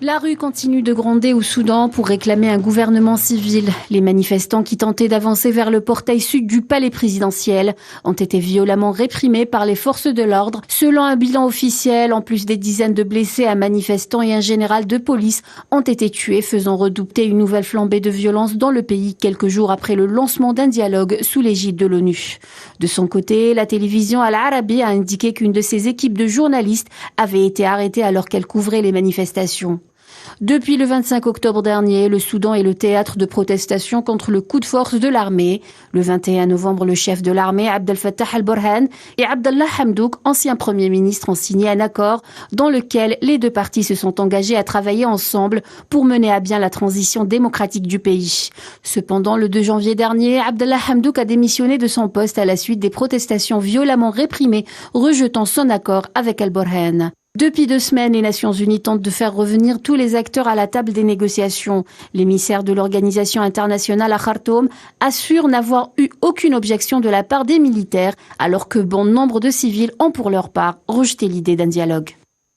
La rue continue de gronder au Soudan pour réclamer un gouvernement civil. Les manifestants qui tentaient d'avancer vers le portail sud du palais présidentiel ont été violemment réprimés par les forces de l'ordre. Selon un bilan officiel, en plus des dizaines de blessés, un manifestant et un général de police ont été tués, faisant redoubter une nouvelle flambée de violence dans le pays quelques jours après le lancement d'un dialogue sous l'égide de l'ONU. De son côté, la télévision Al Arabi a indiqué qu'une de ses équipes de journalistes avait été arrêtée alors qu'elle couvrait les manifestations. Depuis le 25 octobre dernier, le Soudan est le théâtre de protestations contre le coup de force de l'armée. Le 21 novembre, le chef de l'armée, Abdel Fattah al-Burhan, et Abdallah Hamdouk, ancien premier ministre, ont signé un accord dans lequel les deux parties se sont engagées à travailler ensemble pour mener à bien la transition démocratique du pays. Cependant, le 2 janvier dernier, Abdallah Hamdouk a démissionné de son poste à la suite des protestations violemment réprimées, rejetant son accord avec al-Burhan. Depuis 2 semaines, les Nations Unies tentent de faire revenir tous les acteurs à la table des négociations. L'émissaire de l'organisation internationale à Khartoum assure n'avoir eu aucune objection de la part des militaires, alors que bon nombre de civils ont pour leur part rejeté l'idée d'un dialogue.